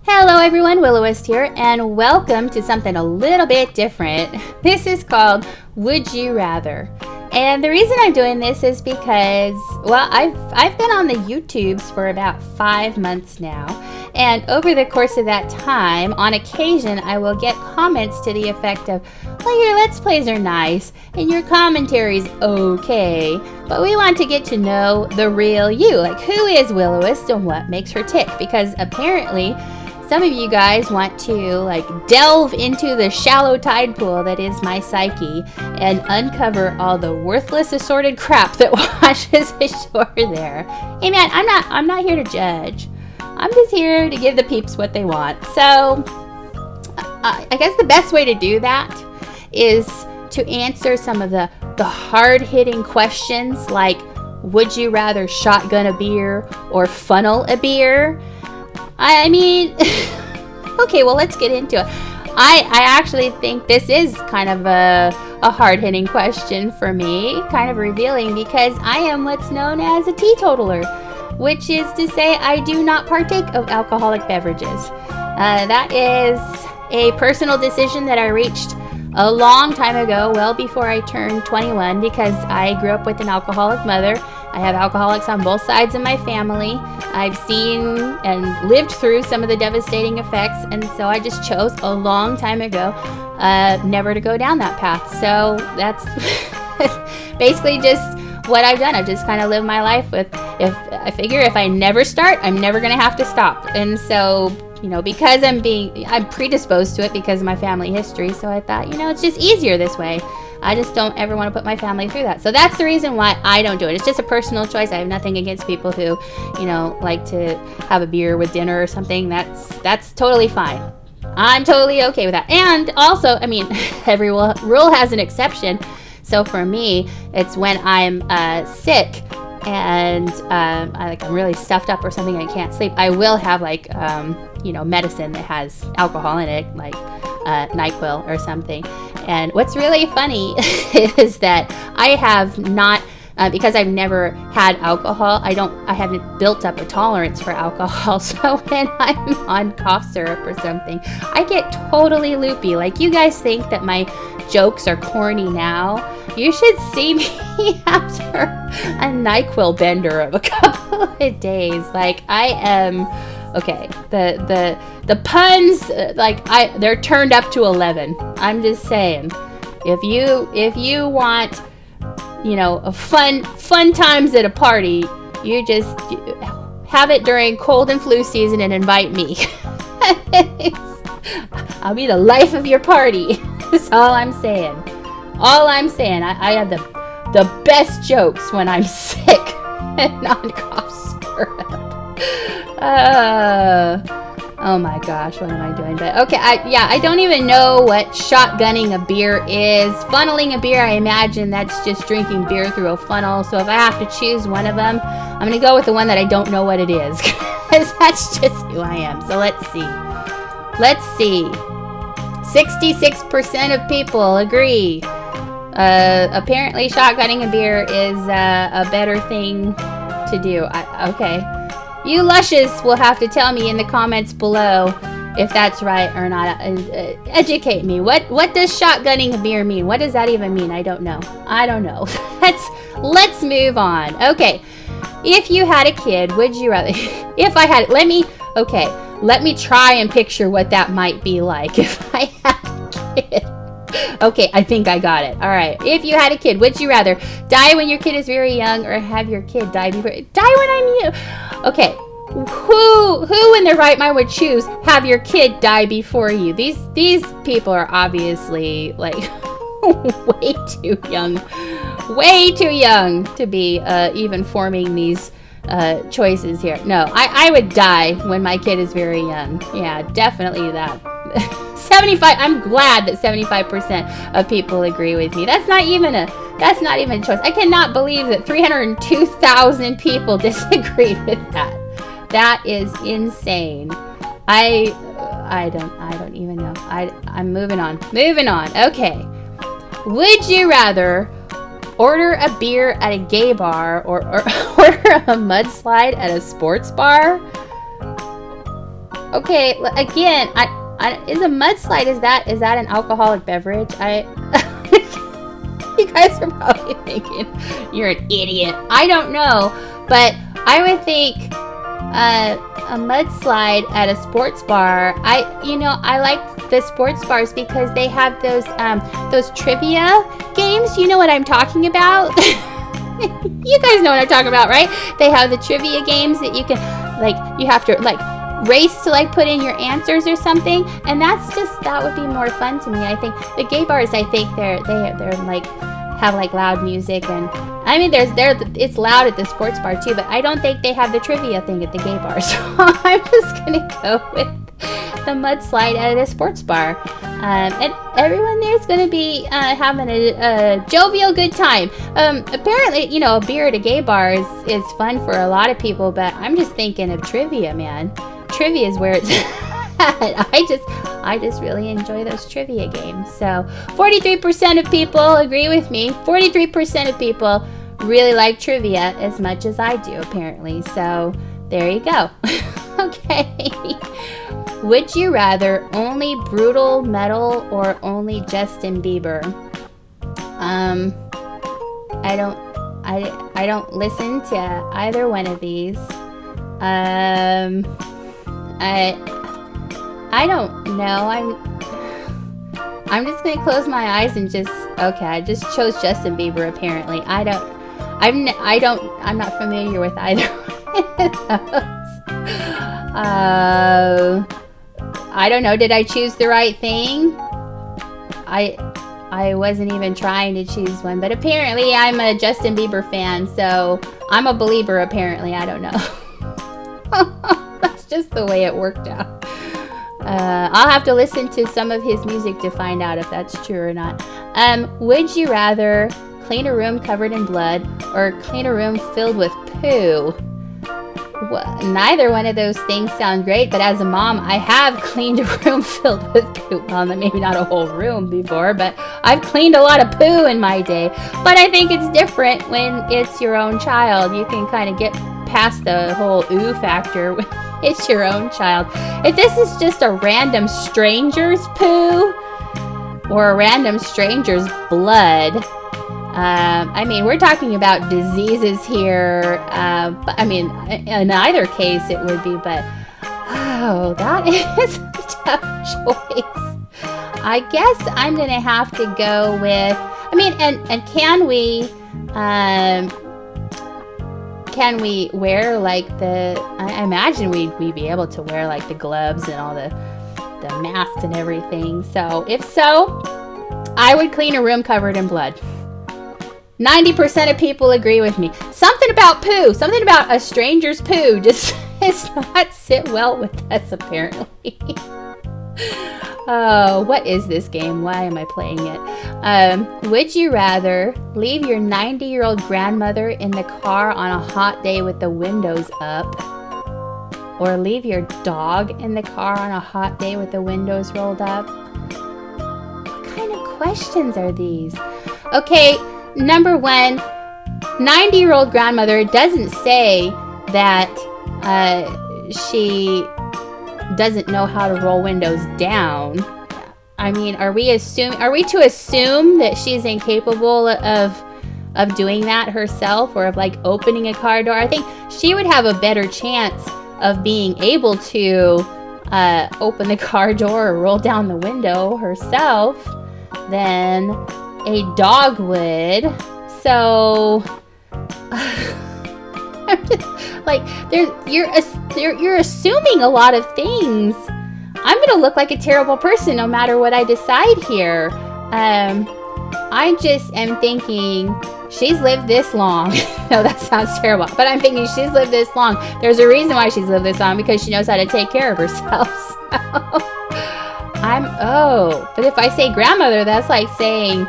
Hello everyone, Willow-West here, and welcome to something a little bit different. This is called Would You Rather? And the reason I'm doing this is because, well, I've been on the YouTubes for about 5 months now, and over the course of that time, on occasion, I will get comments to the effect of, well, your Let's Plays are nice, and your commentary's okay, but we want to get to know the real you, like who is Willow-West and what makes her tick, because apparently, some of you guys want to delve into the shallow tide pool that is my psyche and uncover all the worthless assorted crap that washes ashore there. Hey man, I'm not here to judge. I'm just here to give the peeps what they want. So I guess the best way to do that is to answer some of the hard-hitting questions like, would you rather shotgun a beer or funnel a beer? I mean, okay, well, let's get into it. I actually think this is kind of a hard-hitting question for me, kind of revealing, because I am what's known as a teetotaler, which is to say I do not partake of alcoholic beverages. That is a personal decision that I reached a long time ago, well before I turned 21, because I grew up with an alcoholic mother. I have alcoholics on both sides of my family. I've seen and lived through some of the devastating effects, and so I just chose a long time ago never to go down that path. So that's basically just what I've done. I've just kind of lived my life with, if I figure if I never start, I'm never going to have to stop. And so, because I'm predisposed to it because of my family history, so I thought, it's just easier this way. I just don't ever want to put my family through that. So that's the reason why I don't do it. It's just a personal choice. I have nothing against people who, like to have a beer with dinner or something. That's totally fine. I'm totally okay with that. And also, every rule has an exception. So for me, it's when I'm sick and I'm really stuffed up or something and I can't sleep. I will have medicine that has alcohol in it, like NyQuil or something. And what's really funny is that I have not, because I've never had alcohol, I haven't built up a tolerance for alcohol. So when I'm on cough syrup or something, I get totally loopy. Like, you guys think that my jokes are corny now? You should see me after a NyQuil bender of a couple of days. Like, I am... Okay, the puns, they're turned up to 11. I'm just saying, if you want, a fun times at a party, you just have it during cold and flu season and invite me. I'll be the life of your party. That's all I'm saying. I have the best jokes when I'm sick and on cough syrup. Oh my gosh, what am I doing? But okay, I don't even know what shotgunning a beer is. Funneling a beer, I imagine that's just drinking beer through a funnel. So if I have to choose one of them, I'm going to go with the one that I don't know what it is, because that's just who I am. So let's see. 66% of people agree. Apparently shotgunning a beer is a better thing to do. Okay. You lushes will have to tell me in the comments below if that's right or not. Educate me. What does shotgunning a beer mean? What does that even mean? I don't know. Let's move on. Okay. If you had a kid, would you rather... If I had... Let me try and picture what that might be like if I had a kid. Okay, I think I got it. All right. If you had a kid, would you rather die when your kid is very young or have your kid die before... Die when I'm you... Okay, who in their right mind would choose have your kid die before you? These people are obviously way too young to be even forming these choices here. No, I would die when my kid is very young. Yeah, definitely that. 75. I'm glad that 75% of people agree with me. That's not even a choice. I cannot believe that 302,000 people disagreed with that. That is insane. I don't even know. I'm moving on. Okay. Would you rather order a beer at a gay bar or order a mudslide at a sports bar? Okay, again, is a mudslide, is that an alcoholic beverage? You guys are probably thinking you're an idiot. I don't know, but I would think a mudslide at a sports bar. I like the sports bars because they have those trivia games. You know what I'm talking about? You guys know what I'm talking about, right? They have the trivia games that you can, you have to race to put in your answers or something, and that would be more fun to me. I think the gay bars, I think they're have loud music, and I mean it's loud at the sports bar too, but I don't think they have the trivia thing at the gay bar. So I'm just gonna go with the mudslide at a sports bar, and everyone there is gonna be having a jovial good time. Apparently, a beer at a gay bar is fun for a lot of people, but I'm just thinking of trivia, man. Trivia is where it's at. I just really enjoy those trivia games. So 43% of people agree with me. 43% of people really like trivia as much as I do, apparently. So there you go. Okay. Would you rather only brutal metal or only Justin Bieber? I don't listen to either one of these. I don't know. I'm just gonna close my eyes and I just chose Justin Bieber apparently. I'm not familiar with either one of those. I don't know. Did I choose the right thing? I wasn't even trying to choose one, but apparently I'm a Justin Bieber fan, so I'm a believer apparently. I don't know. That's just the way it worked out. I'll have to listen to some of his music to find out if that's true or not. Would you rather clean a room covered in blood or clean a room filled with poo? Well, neither one of those things sound great, but as a mom, I have cleaned a room filled with poo. Well, maybe not a whole room before, but I've cleaned a lot of poo in my day. But I think it's different when it's your own child. You can kind of get past the whole ooh factor when it's your own child. If this is just a random stranger's poo or a random stranger's blood, we're talking about diseases here. But in either case it would be, but that is a tough choice. I guess I'm gonna have to go with, and can we wear I imagine we'd be able to wear the gloves and all the masks and everything. So if so, I would clean a room covered in blood. 90% of people agree with me. Something about poo, something about a stranger's poo just does not sit well with us apparently. Oh, what is this game? Why am I playing it? Would you rather leave your 90-year-old grandmother in the car on a hot day with the windows up, or leave your dog in the car on a hot day with the windows rolled up? What kind of questions are these? Okay, number one, 90-year-old grandmother doesn't say that she doesn't know how to roll windows down. Are we to assume that she's incapable of doing that herself, or of opening a car door? I think she would have a better chance of being able to open the car door or roll down the window herself than a dog would. So I'm just you're assuming a lot of things. I'm gonna look like a terrible person no matter what I decide here. I just am thinking she's lived this long. No, that sounds terrible, but I'm thinking she's lived this long. There's a reason why she's lived this long, because she knows how to take care of herself. But if I say grandmother, that's like saying,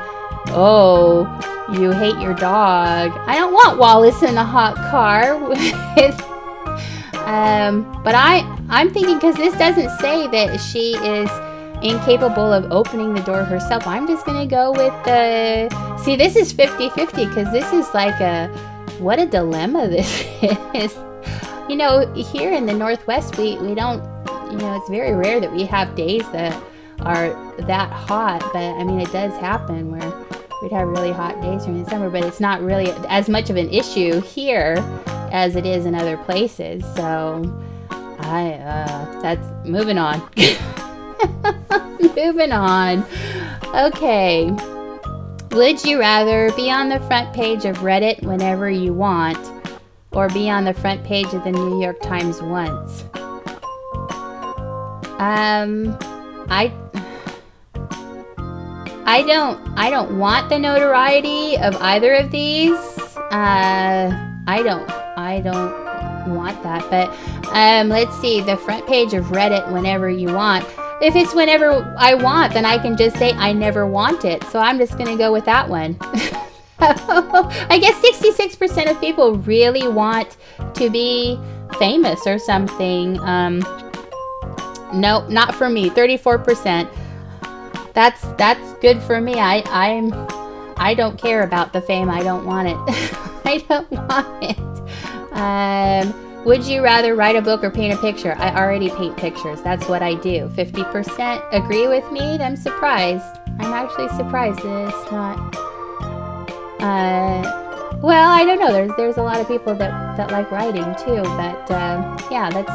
oh, you hate your dog. I don't want Wallace in a hot car with but I'm thinking, because this doesn't say that she is incapable of opening the door herself. I'm just gonna go with see, this is 50-50, because this is what a dilemma this is. Here in the Northwest, we don't, it's very rare that we have days that are that hot, but I mean, it does happen where we'd have really hot days during the summer, but it's not really as much of an issue here as it is in other places. So that's moving on. Moving on. Okay. Would you rather be on the front page of Reddit whenever you want, or be on the front page of the New York Times once? I don't want the notoriety of either of these. I don't want that. But let's see, the front page of Reddit whenever you want. If it's whenever I want, then I can just say I never want it. So I'm just gonna go with that one. I guess 66% of people really want to be famous or something. No, not for me. 34%. That's good for me. I don't care about the fame. I don't want it. I don't want it. Would you rather write a book or paint a picture? I already paint pictures. That's what I do. 50% agree with me. I'm surprised. I'm actually surprised that it's not. Well, I don't know. There's a lot of people that like writing too, but yeah, that's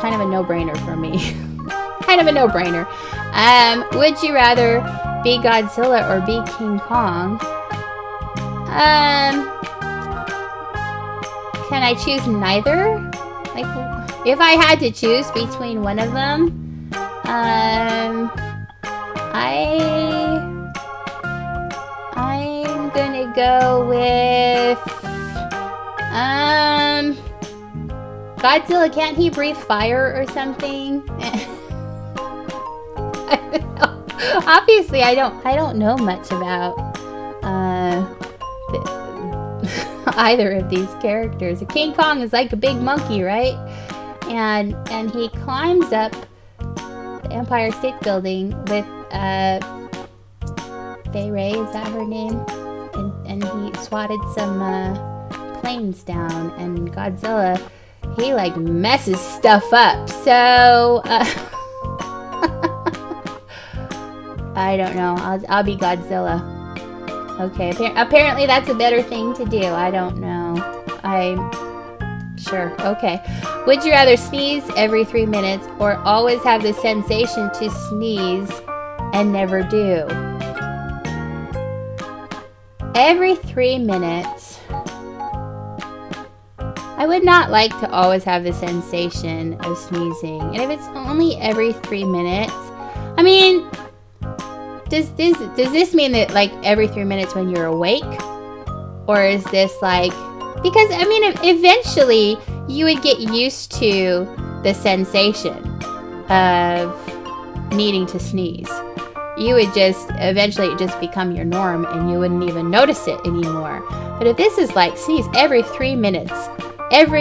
kind of a no-brainer for me. Kind of a no-brainer. Would you rather be Godzilla or be King Kong? Can I choose neither? Like, if I had to choose between one of them, I'm gonna go with Godzilla. Can't he breathe fire or something? I don't know. Obviously, I don't know much about either of these characters. King Kong is like a big monkey, right? And he climbs up the Empire State Building with Fay Ray, is that her name? And he swatted some planes down. And Godzilla, he like messes stuff up. So I don't know. I'll be Godzilla. Okay, apparently that's a better thing to do. I don't know. Sure. Okay. Would you rather sneeze every 3 minutes or always have the sensation to sneeze and never do? Every 3 minutes. I would not like to always have the sensation of sneezing. And if it's only every 3 minutes, I mean, does this mean that like every 3 minutes when you're awake? Or is this like, because I mean, eventually you would get used to the sensation of needing to sneeze. You would eventually just become your norm and you wouldn't even notice it anymore. But if this is like sneeze every 3 minutes of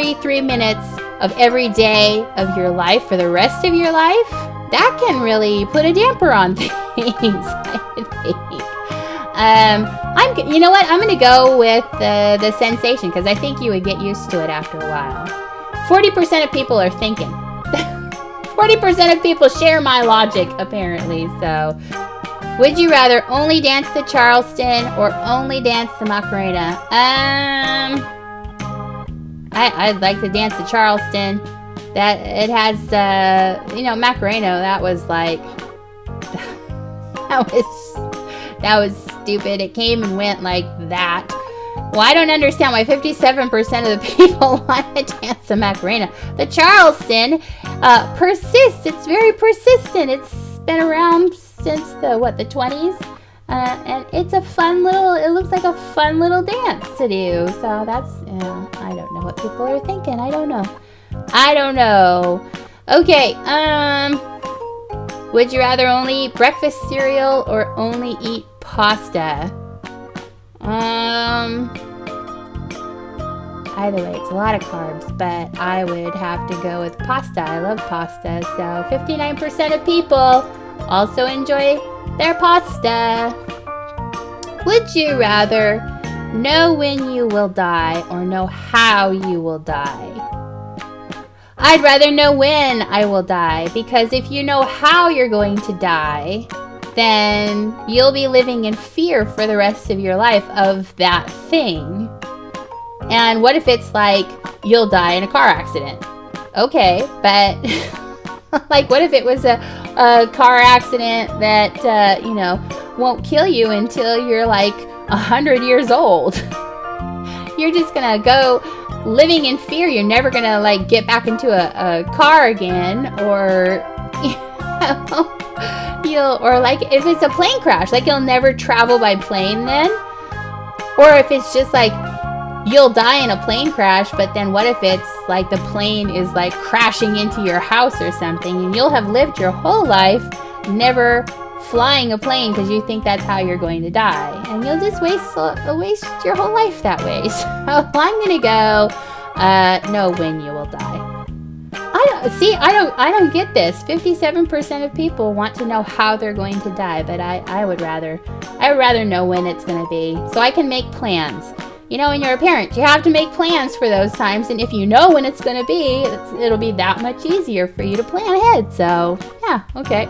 every day of your life for the rest of your life, that can really put a damper on things, I think. You know what? I'm going to go with the sensation because I think you would get used to it after a while. 40% of people are thinking. 40% of people share my logic, apparently. So, would you rather only dance the Charleston or only dance the Macarena? I'd like to dance the Charleston. That it has, Macarena. That was like, that was stupid. It came and went like that. Well, I don't understand why 57% of the people want to dance the Macarena. The Charleston persists. It's very persistent. It's been around since the 20s. And it's a fun little, it looks like a fun little dance to do. So that's, I don't know what people are thinking. I don't know. Okay, would you rather only eat breakfast cereal or only eat pasta? Either way, it's a lot of carbs, but I would have to go with pasta. I love pasta, so 59% of people also enjoy their pasta. Would you rather know when you will die or know how you will die? I'd rather know when I will die, because if you know how you're going to die, then you'll be living in fear for the rest of your life of that thing. And what if it's like you'll die in a car accident? Okay, but like what if it was a car accident that, won't kill you until you're like 100 years old? You're just gonna go living in fear. You're never gonna like get back into a car again, or or like if it's a plane crash, like you'll never travel by plane then. Or if it's just like you'll die in a plane crash, but then what if it's like the plane is like crashing into your house or something, and you'll have lived your whole life never flying a plane because you think that's how you're going to die, and you'll just waste your whole life that way. So I'm gonna go know when you will die. I don't get this. 57% of people want to know how they're going to die, but I would rather know when it's going to be, so I can make plans. When you're a parent, you have to make plans for those times, and if you know when it's going to be, it'll be that much easier for you to plan ahead. So yeah, okay.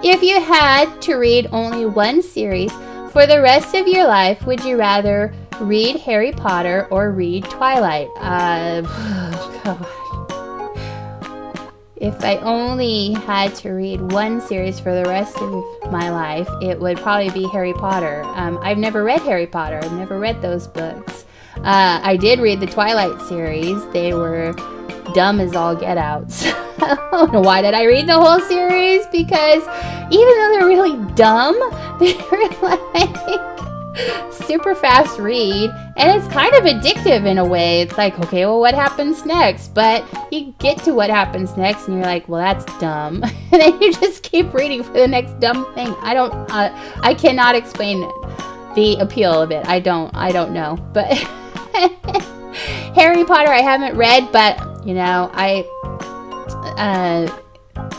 If you had to read only one series for the rest of your life, would you rather read Harry Potter or read Twilight? If I only had to read one series for the rest of my life, it would probably be Harry Potter. I've never read Harry Potter. I've never read those books. I did read the Twilight series. They were dumb as all get out. So, why did I read the whole series? Because even though they're really dumb, they're like super fast read, and it's kind of addictive in a way. It's like, okay, well, what happens next? But you get to what happens next, and you're like, well, that's dumb, and then you just keep reading for the next dumb thing. I cannot explain the appeal of it. I don't know. But Harry Potter, I haven't read, but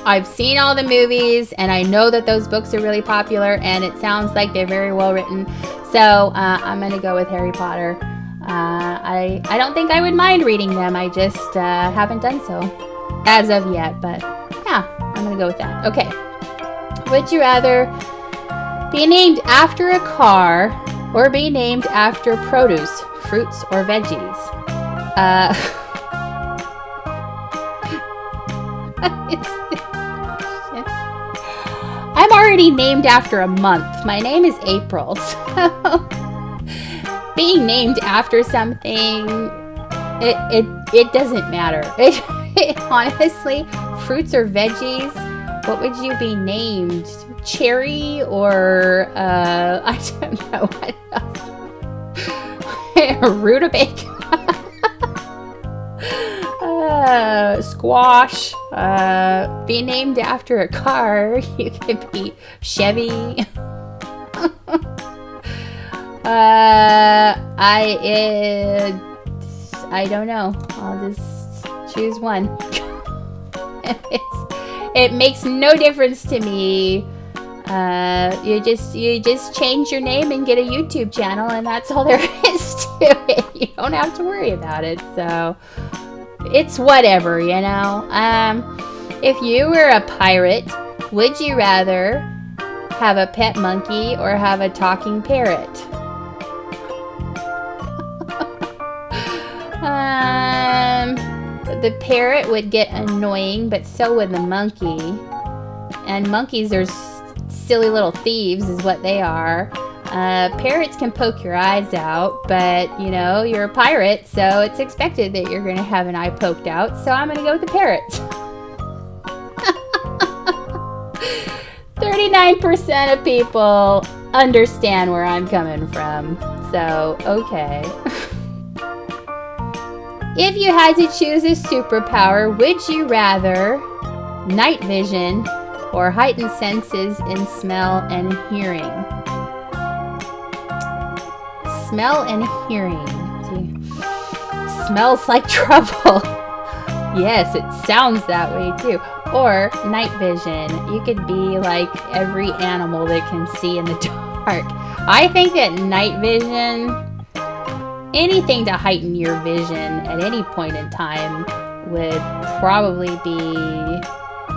I've seen all the movies, and I know that those books are really popular, and it sounds like they're very well written. So I'm going to go with Harry Potter. I don't think I would mind reading them. I just haven't done so as of yet. But yeah, I'm going to go with that. Okay. Would you rather be named after a car or be named after produce, fruits, or veggies? I'm already named after a month. My name is April. So being named after something, it doesn't matter. Honestly, fruits or veggies, what would you be named? Cherry or I don't know what else. Rutabaga. Squash. Be named after a car. You could be Chevy. I don't know. I'll just choose one. It makes no difference to me. You just change your name and get a YouTube channel, and that's all there is to it. You don't have to worry about it. So it's whatever, If you were a pirate, would you rather have a pet monkey or have a talking parrot? The parrot would get annoying, but so would the monkey. And monkeys are silly little thieves is what they are. Parrots can poke your eyes out, but you're a pirate, so it's expected that you're going to have an eye poked out. So I'm going to go with the parrot. 39% of people understand where I'm coming from. So, okay. If you had to choose a superpower, would you rather night vision or heightened senses in smell and hearing? Smell and hearing. See, smells like trouble. Yes, it sounds that way too. Or night vision. You could be like every animal that can see in the dark. I think that night vision, anything to heighten your vision at any point in time would probably be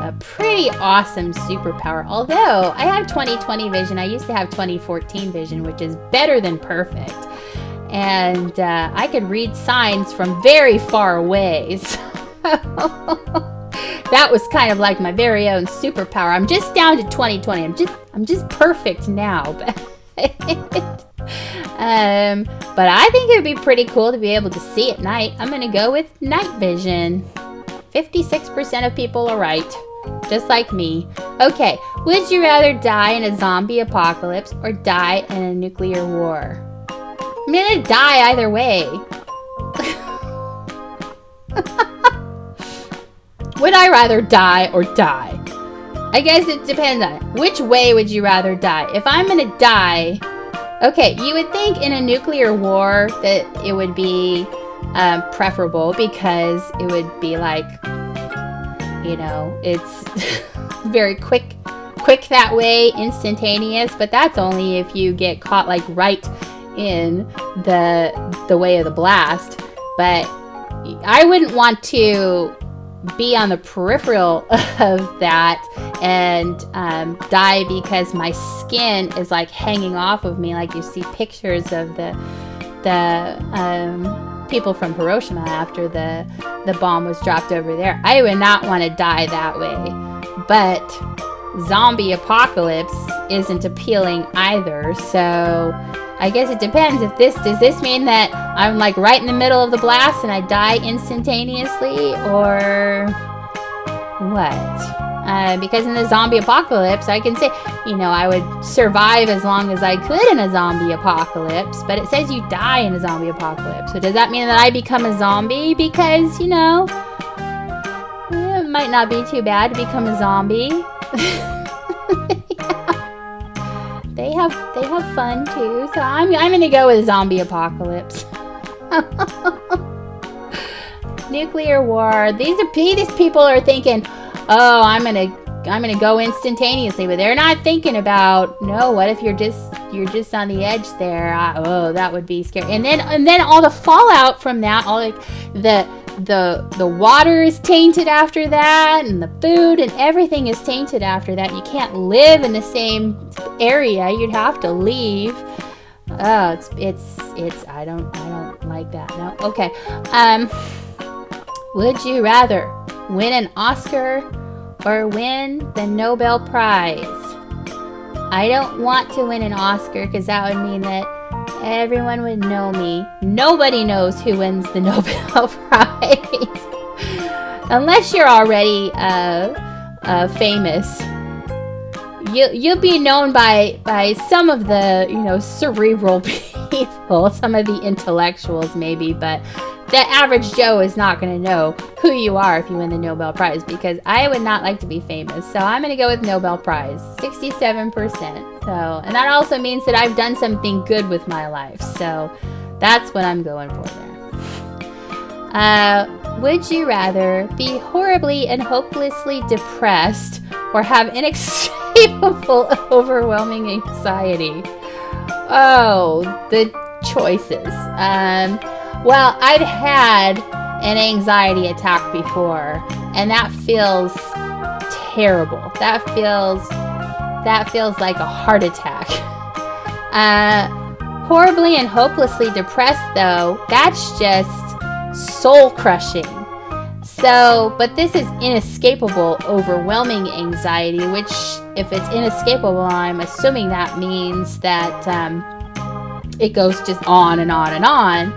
a pretty awesome superpower. Although I have 20/20 vision. I used to have 20/14 vision, which is better than perfect. And I could read signs from very far away. So that was kind of like my very own superpower. I'm just down to 20/20. I'm just perfect now. But I think it would be pretty cool to be able to see at night. I'm going to go with night vision. 56% of people are right, just like me. Okay, would you rather die in a zombie apocalypse or die in a nuclear war? I'm going to die either way. Would I rather die or die? I guess it depends on it. Which way would you rather die? If I'm going to die... Okay, you would think in a nuclear war that it would be preferable because it would be like, you know, it's very quick that way, instantaneous, but that's only if you get caught like right in the way of the blast. But I wouldn't want to be on the peripheral of that and die because my skin is like hanging off of me, like you see pictures of the people from Hiroshima after the bomb was dropped over there. I would not want to die that way. But zombie apocalypse isn't appealing either, so I guess it depends. Does this mean that I'm like right in the middle of the blast and I die instantaneously, or what? Because in the zombie apocalypse, I can say, you know, I would survive as long as I could in a zombie apocalypse, but it says you die in a zombie apocalypse. So does that mean that I become a zombie? Because, you know, it might not be too bad to become a zombie. They have fun too, so I'm gonna go with zombie apocalypse. Nuclear war. These people are thinking, oh, I'm gonna go instantaneously, but they're not thinking about, no, what if you're just on the edge there? Oh, that would be scary. And then all the fallout from that, all like the water is tainted after that, and the food and everything is tainted after that. You can't live in the same area. You'd have to leave. Oh, it's I don't like that. No. Okay. Would you rather win an Oscar or win the Nobel Prize? I don't want to win an Oscar because that would mean that everyone would know me. Nobody knows who wins the Nobel Prize. Unless you're already famous. You'll be known by some of the, you know, cerebral people, some of the intellectuals maybe, but the average Joe is not going to know who you are if you win the Nobel Prize, because I would not like to be famous. So I'm going to go with Nobel Prize, 67%. So, and that also means that I've done something good with my life. So that's what I'm going for there. Would you rather be horribly and hopelessly depressed or have inescapable, overwhelming anxiety? Oh, the choices. Well, I've had an anxiety attack before, and that feels terrible. That feels like a heart attack. Horribly and hopelessly depressed, though, that's just soul-crushing. So, but this is inescapable, overwhelming anxiety, which, if it's inescapable, I'm assuming that means that it goes just on and on and on,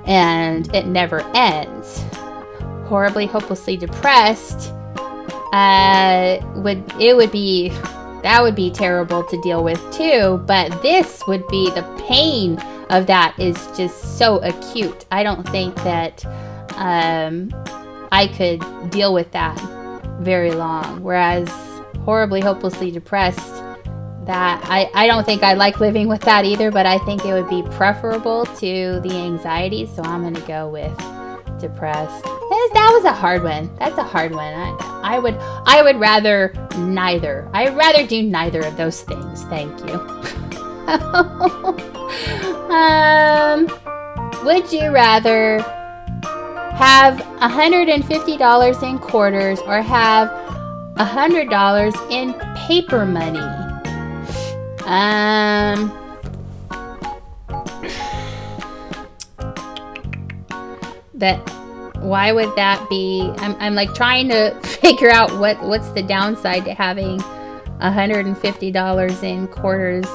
and it never ends. Horribly, hopelessly depressed, that would be terrible to deal with too, but this would be, the pain of that is just so acute. I don't think that I could deal with that very long. Whereas horribly, hopelessly depressed, that I don't think I like living with that either, but I think it would be preferable to the anxiety, so I'm going to go with depressed. That was a hard one. That's a hard one. I would rather neither. I'd rather do neither of those things. Thank you. Would you rather have $150 in quarters or have $100 in paper money? Why would that be? I'm like trying to figure out what's the downside to having $150 in quarters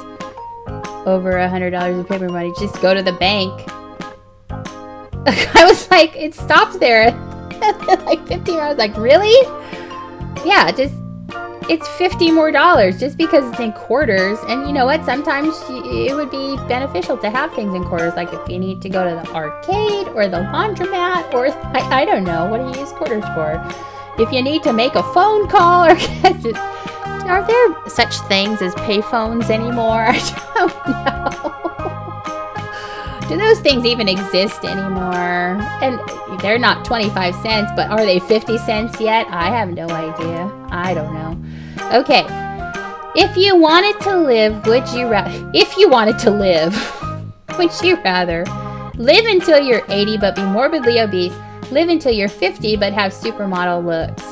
over $100 in paper money. Just go to the bank. I was like, it stopped there. Like 50. I was like, really? Yeah, it's $50 more just because it's in quarters. And you know what? Sometimes it would be beneficial to have things in quarters. Like if you need to go to the arcade or the laundromat or I don't know. What do you use quarters for? If you need to make a phone call or are there such things as payphones anymore? I don't know. Do those things even exist anymore? And they're not 25 cents, but are they 50 cents yet? I have no idea. I don't know. Okay. If you wanted to live, would you rather live until you're 80 but be morbidly obese, live until you're 50 but have supermodel looks?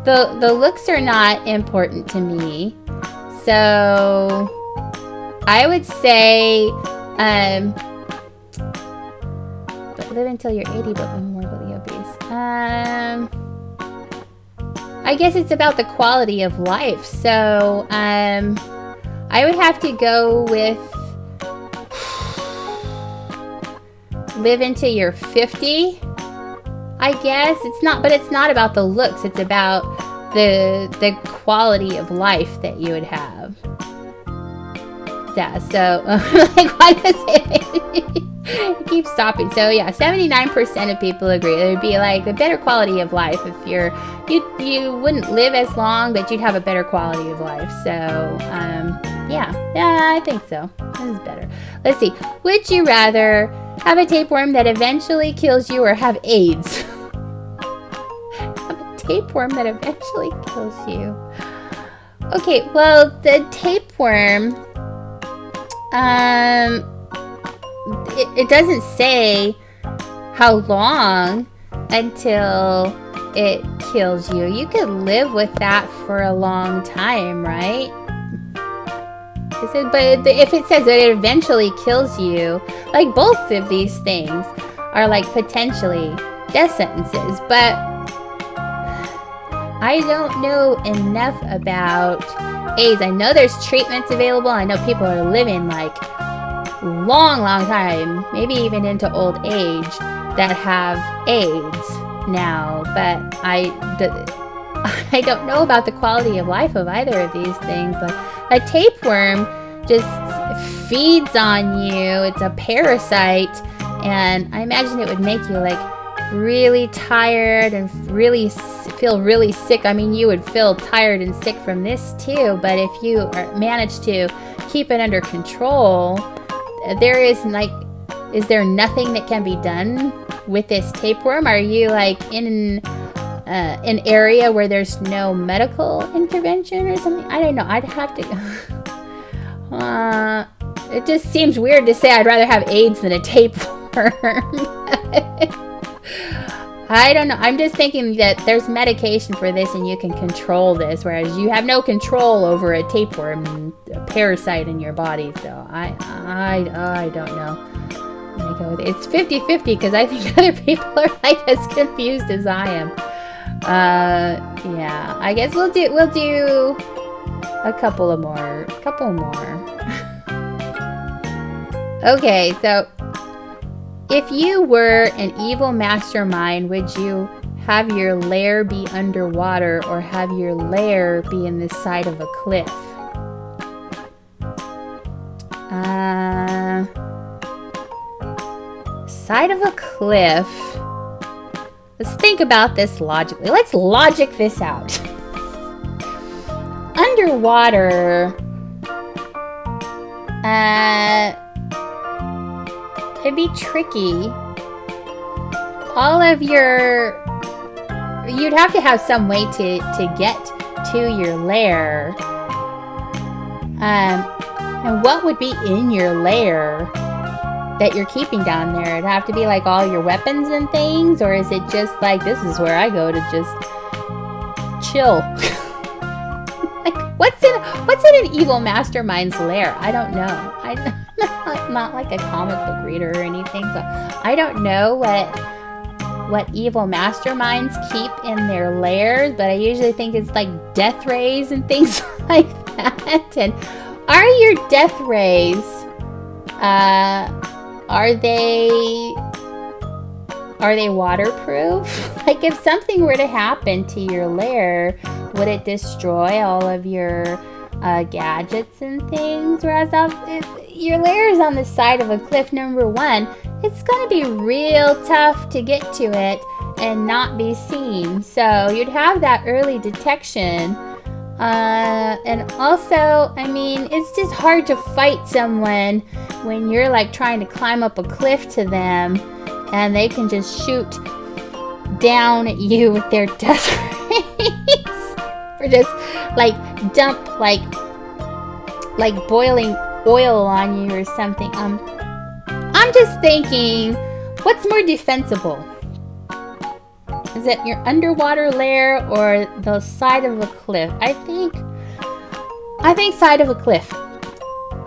The looks are not important to me. So I would say, but live until you're 80 but be morbidly obese. I guess it's about the quality of life. So I would have to go with live until you're 50. I guess it's not about the looks. It's about the quality of life that you would have. Yeah, so like why does it keep stopping? So yeah, 79% of people agree. It would be like a better quality of life if you wouldn't live as long, but you'd have a better quality of life. So yeah, I think so. This is better. Let's see. Would you rather have a tapeworm that eventually kills you or have AIDS? Have a tapeworm that eventually kills you. Okay, well, the tapeworm, it doesn't say how long until it kills you. You could live with that for a long time, right? But if it says that it eventually kills you, like both of these things are like potentially death sentences, but I don't know enough about AIDS. I know there's treatments available. I know people are living like long time, maybe even into old age, that have AIDS now, but I don't know about the quality of life of either of these things. But a tapeworm just feeds on you. It's a parasite, and I imagine it would make you like really tired and feel really sick. I mean, you would feel tired and sick from this too, but if you manage to keep it under control, is there nothing that can be done with this tapeworm? Are you like in an area where there's no medical intervention or something? I don't know. I'd have to it just seems weird to say I'd rather have AIDS than a tapeworm. I don't know. I'm just thinking that there's medication for this and you can control this, whereas you have no control over a tapeworm, a parasite in your body. So I don't know. I'm gonna go with it. It's 50-50 because I think other people are like as confused as I am. Yeah, I guess we'll do a couple more. Okay, so if you were an evil mastermind, would you have your lair be underwater or have your lair be in the side of a cliff? Side of a cliff. Let's think about this logically. Let's logic this out. Underwater, it'd be tricky. You'd have to have some way to get to your lair. And what would be in your lair? that you're keeping down there? It'd have to be like all your weapons and things, or is it just like, this is where I go to just chill? Like, what's in an evil mastermind's lair? I don't know. I'm not like a comic book reader or anything, so I don't know what evil masterminds keep in their lairs, but I usually think it's like death rays and things like that. And are your death rays, are they waterproof? Like, if something were to happen to your lair, would it destroy all of your gadgets and things? Whereas if your lair is on the side of a cliff, number one, it's going to be real tough to get to it and not be seen. So you'd have that early detection. And also, I mean, it's just hard to fight someone when you're like trying to climb up a cliff to them and they can just shoot down at you with their death rays. Or just like dump like boiling oil on you or something. I'm just thinking, what's more defensible? Is it your underwater lair or the side of a cliff? I think side of a cliff.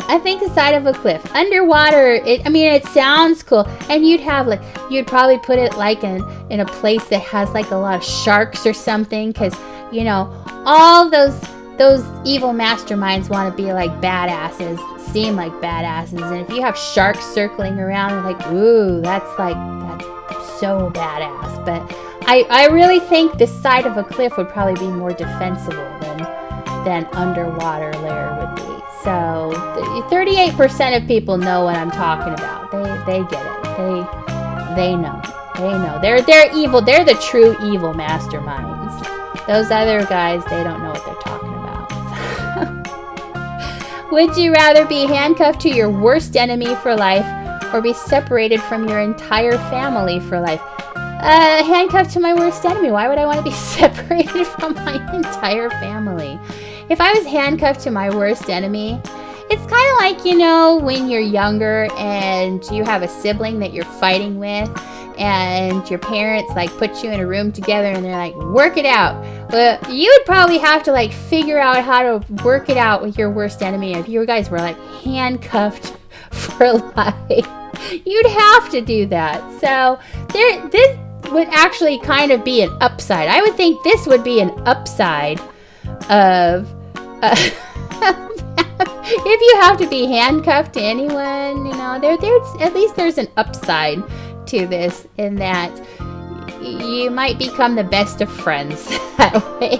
I think the side of a cliff. Underwater, it sounds cool. And you'd probably put it like in a place that has like a lot of sharks or something, because, you know, all those evil masterminds want to be like badasses, seem like badasses. And if you have sharks circling around, you're like, ooh, that's so badass. But I really think the side of a cliff would probably be more defensible than underwater lair would be. So 38% of people know what I'm talking about. They get it. They know. They're evil. They're the true evil masterminds. Those other guys, they don't know what they're talking about. Would you rather be handcuffed to your worst enemy for life or be separated from your entire family for life? Handcuffed to my worst enemy. Why would I want to be separated from my entire family? If I was handcuffed to my worst enemy, it's kind of like, you know, when you're younger and you have a sibling that you're fighting with, and your parents like put you in a room together and they're like, work it out. Well, you would probably have to like figure out how to work it out with your worst enemy if you guys were like handcuffed for life. You'd have to do that. So this would actually kind of be an upside. I would think this would be an upside of if you have to be handcuffed to anyone, you know, there's an upside to this, in that you might become the best of friends that way.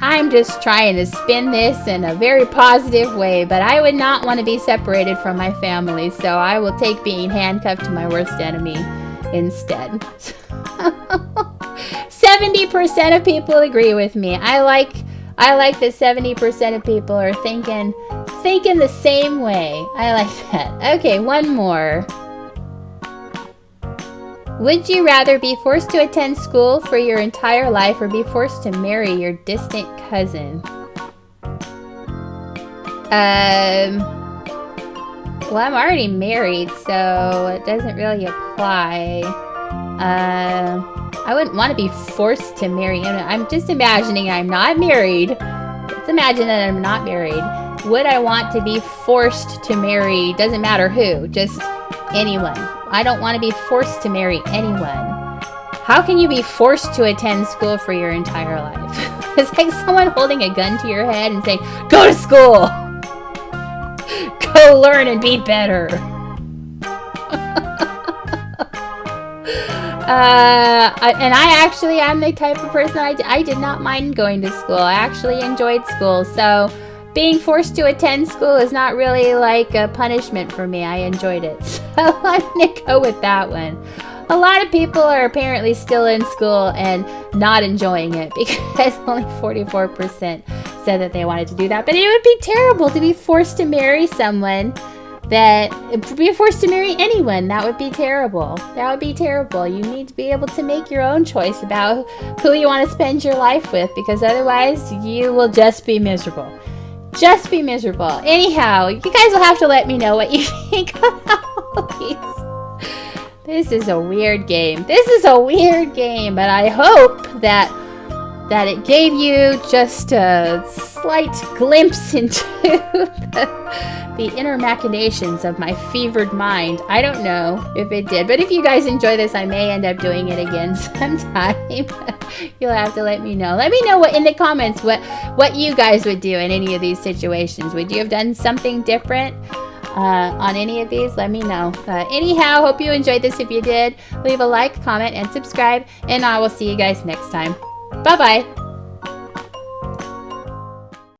I'm just trying to spin this in a very positive way, but I would not want to be separated from my family, so I will take being handcuffed to my worst enemy instead. 70% of people agree with me. I like that 70% of people are thinking the same way. I like that. Okay, one more. Would you rather be forced to attend school for your entire life or be forced to marry your distant cousin? Well, I'm already married, so it doesn't really apply. I wouldn't want to be forced to marry him. I'm just imagining I'm not married. Let's imagine that I'm not married. Would I want to be forced to marry, doesn't matter who, just anyone? I don't want to be forced to marry anyone. How can you be forced to attend school for your entire life? It's like someone holding a gun to your head and saying, go to school! Go learn and be better! I'm the type of person, I did not mind going to school. I actually enjoyed school, so being forced to attend school is not really like a punishment for me. I enjoyed it, so I'm going to go with that one. A lot of people are apparently still in school and not enjoying it, because only 44% said that they wanted to do that. But it would be terrible to be forced to marry someone be forced to marry anyone. That would be terrible. That would be terrible. You need to be able to make your own choice about who you want to spend your life with, because otherwise you will just be miserable. Just be miserable. Anyhow, you guys will have to let me know what you think about these. This is a weird game. This is a weird game, but I hope that it gave you just a slight glimpse into the inner machinations of my fevered mind. I don't know if it did, but if you guys enjoy this, I may end up doing it again sometime. You'll have to let me know. Let me know what in the comments what you guys would do in any of these situations. Would you have done something different on any of these? Let me know. Anyhow, hope you enjoyed this. If you did, leave a like, comment, and subscribe, and I will see you guys next time. Bye-bye.